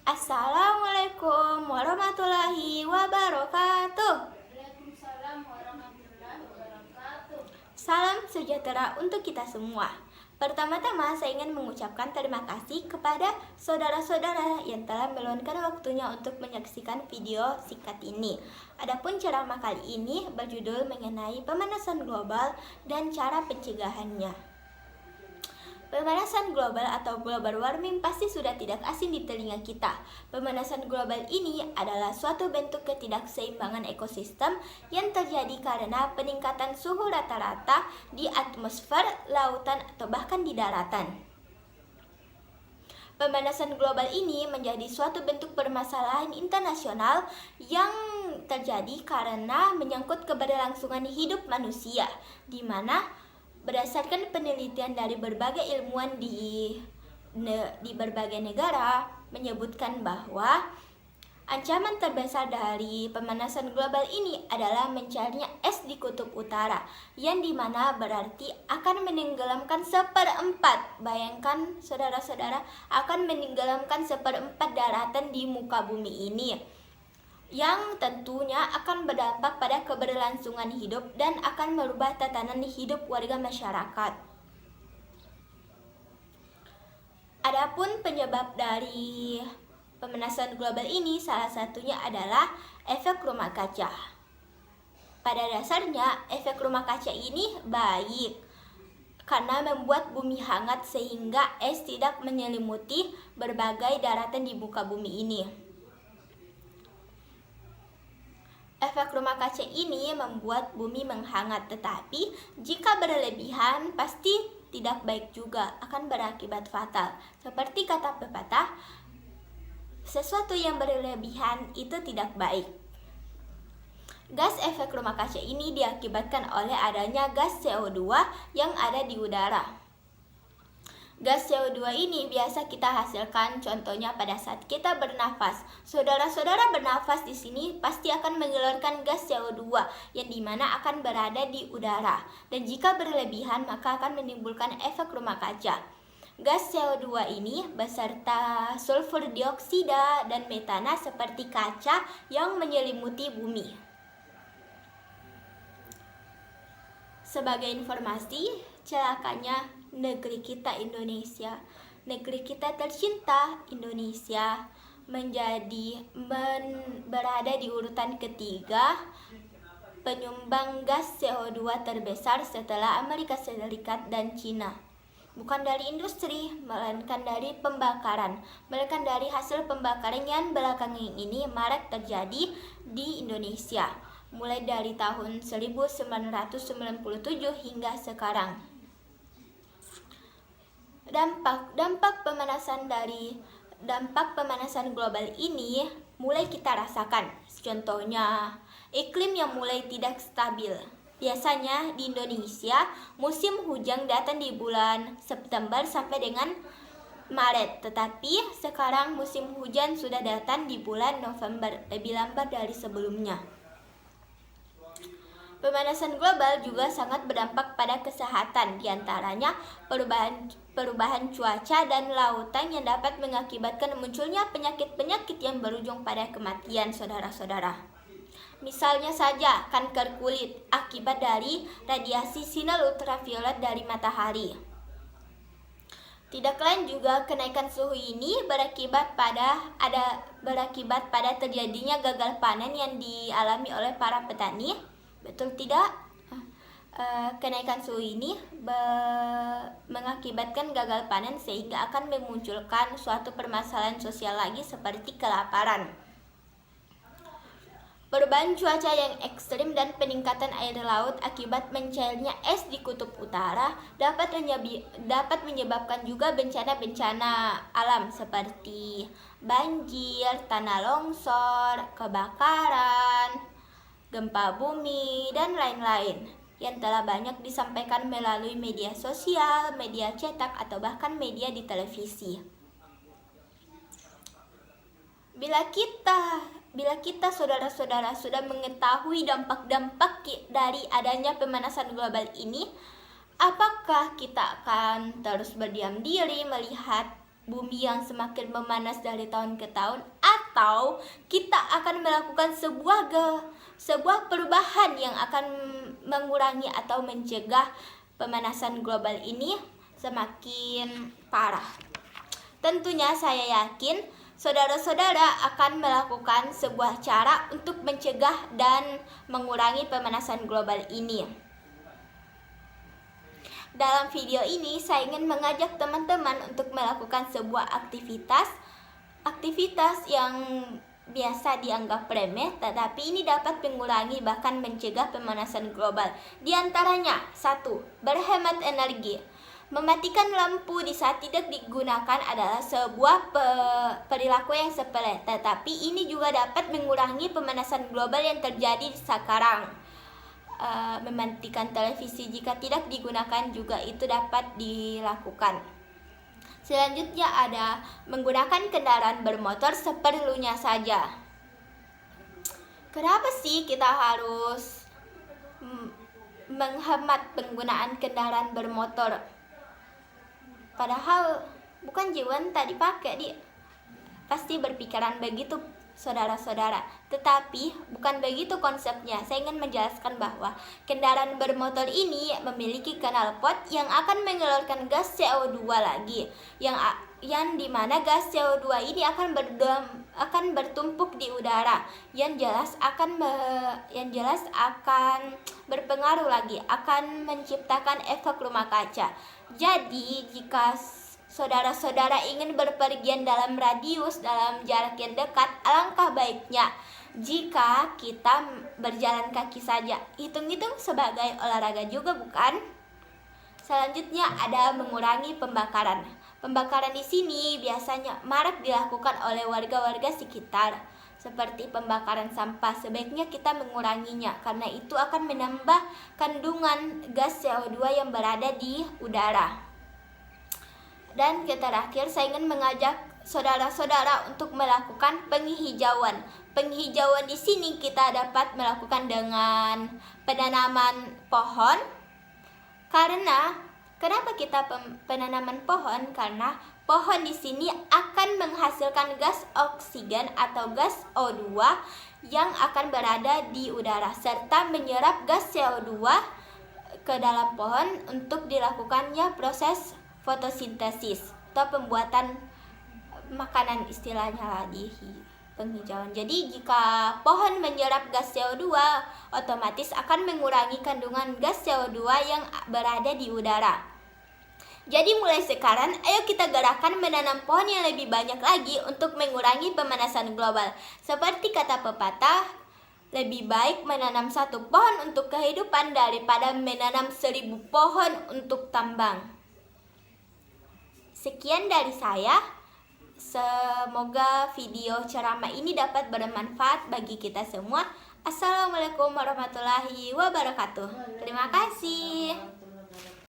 Assalamualaikum warahmatullahi wabarakatuh. Waalaikumsalam warahmatullahi wabarakatuh. Salam sejahtera untuk kita semua. Pertama-tama saya ingin mengucapkan terima kasih kepada saudara-saudara yang telah meluangkan waktunya untuk menyaksikan video singkat ini. Adapun ceramah kali ini berjudul mengenai pemanasan global dan cara pencegahannya. Pemanasan global atau global warming pasti sudah tidak asing di telinga kita. Pemanasan global ini adalah suatu bentuk ketidakseimbangan ekosistem yang terjadi karena peningkatan suhu rata-rata di atmosfer, lautan, atau bahkan di daratan. Pemanasan global ini menjadi suatu bentuk permasalahan internasional yang terjadi karena menyangkut keberlangsungan hidup manusia, di mana berdasarkan penelitian dari berbagai ilmuwan di berbagai negara menyebutkan bahwa ancaman terbesar dari pemanasan global ini adalah mencairnya es di kutub utara, yang dimana berarti akan menenggelamkan seperempat, bayangkan saudara-saudara, akan menenggelamkan seperempat daratan di muka bumi ini, yang tentunya akan berdampak pada keberlangsungan hidup dan akan merubah tatanan hidup warga masyarakat. Adapun penyebab dari pemanasan global ini salah satunya adalah efek rumah kaca. Pada dasarnya, efek rumah kaca ini baik karena membuat bumi hangat sehingga es tidak menyelimuti berbagai daratan di muka bumi ini. Efek rumah kaca ini membuat bumi menghangat, tetapi jika berlebihan pasti tidak baik juga, akan berakibat fatal. Seperti kata pepatah, sesuatu yang berlebihan itu tidak baik. Gas efek rumah kaca ini diakibatkan oleh adanya gas CO2 yang ada di udara. Gas CO2 ini biasa kita hasilkan contohnya pada saat kita bernafas. Saudara-saudara bernafas di sini pasti akan mengeluarkan gas CO2 yang dimana akan berada di udara. Dan jika berlebihan maka akan menimbulkan efek rumah kaca. Gas CO2 ini beserta sulfur dioksida dan metana seperti kaca yang menyelimuti bumi. Sebagai informasi, celakanya negeri kita Indonesia, negeri kita tercinta Indonesia berada di urutan ketiga penyumbang gas CO2 terbesar setelah Amerika Serikat dan Cina. Bukan dari industri, melainkan dari pembakaran, melainkan dari hasil pembakaran yang belakangan ini marak terjadi di Indonesia, mulai dari tahun 1997 hingga sekarang. Dampak pemanasan global ini mulai kita rasakan. Contohnya, iklim yang mulai tidak stabil. Biasanya di Indonesia musim hujan datang di bulan September sampai dengan Maret, tetapi sekarang musim hujan sudah datang di bulan November, lebih lambat dari sebelumnya. Pemanasan global juga sangat berdampak pada kesehatan, diantaranya perubahan cuaca dan lautan yang dapat mengakibatkan munculnya penyakit-penyakit yang berujung pada kematian, saudara-saudara. Misalnya saja kanker kulit akibat dari radiasi sinar ultraviolet dari matahari. Tidak lain juga kenaikan suhu ini berakibat pada terjadinya gagal panen yang dialami oleh para petani. Betul tidak? Kenaikan suhu ini mengakibatkan gagal panen sehingga akan memunculkan suatu permasalahan sosial lagi seperti kelaparan. Perubahan cuaca yang ekstrim dan peningkatan air laut akibat mencairnya es di kutub utara dapat menyebabkan juga bencana-bencana alam seperti banjir, tanah longsor, kebakaran, gempa bumi, dan lain-lain yang telah banyak disampaikan melalui media sosial, media cetak, atau bahkan media di televisi. Bila kita saudara-saudara sudah mengetahui dampak-dampak dari adanya pemanasan global ini, apakah kita akan terus berdiam diri melihat bumi yang semakin memanas dari tahun ke tahun, atau kita akan melakukan sebuah perubahan yang akan mengurangi atau mencegah pemanasan global ini semakin parah. Tentunya saya yakin saudara-saudara akan melakukan sebuah cara untuk mencegah dan mengurangi pemanasan global ini. Dalam video ini saya ingin mengajak teman-teman untuk melakukan sebuah aktivitas yang biasa dianggap remeh, tetapi ini dapat mengurangi bahkan mencegah pemanasan global. Di antaranya, 1. Berhemat energi. Mematikan lampu di saat tidak digunakan adalah sebuah perilaku yang sepele, tetapi ini juga dapat mengurangi pemanasan global yang terjadi sekarang. Mematikan televisi jika tidak digunakan juga itu dapat dilakukan. Selanjutnya ada menggunakan kendaraan bermotor seperlunya saja. Kenapa sih kita harus menghemat penggunaan kendaraan bermotor? Padahal bukan jiwan tak dipakai, pasti berpikiran begitu saudara-saudara. Tetapi bukan begitu konsepnya. Saya ingin menjelaskan bahwa kendaraan bermotor ini memiliki knalpot yang akan mengeluarkan gas CO2 lagi, yang dimana gas CO2 ini akan bertumpuk di udara, yang jelas akan berpengaruh lagi, akan menciptakan efek rumah kaca. Jadi jika saudara-saudara ingin berpergian dalam jarak yang dekat, alangkah baiknya jika kita berjalan kaki saja. Hitung-hitung sebagai olahraga juga, bukan? Selanjutnya ada mengurangi pembakaran. Pembakaran di sini biasanya marak dilakukan oleh warga-warga sekitar, seperti pembakaran sampah. Sebaiknya kita menguranginya karena itu akan menambah kandungan gas CO2 yang berada di udara. Dan terakhir, saya ingin mengajak saudara-saudara untuk melakukan penghijauan. Penghijauan di sini kita dapat melakukan dengan penanaman pohon. Kenapa kita penanaman pohon? Karena pohon di sini akan menghasilkan gas oksigen atau gas O2 yang akan berada di udara serta menyerap gas CO2 ke dalam pohon untuk dilakukannya proses fotosintesis atau pembuatan makanan istilahnya di penghijauan. Jadi jika pohon menyerap gas CO2, otomatis akan mengurangi kandungan gas CO2 yang berada di udara. Jadi mulai sekarang, ayo kita gerakan menanam pohon yang lebih banyak lagi untuk mengurangi pemanasan global. Seperti kata pepatah, lebih baik menanam 1 pohon untuk kehidupan daripada menanam 1000 pohon untuk tambang. Sekian dari saya. Semoga video ceramah ini dapat bermanfaat bagi kita semua. Assalamualaikum warahmatullahi wabarakatuh. Terima kasih.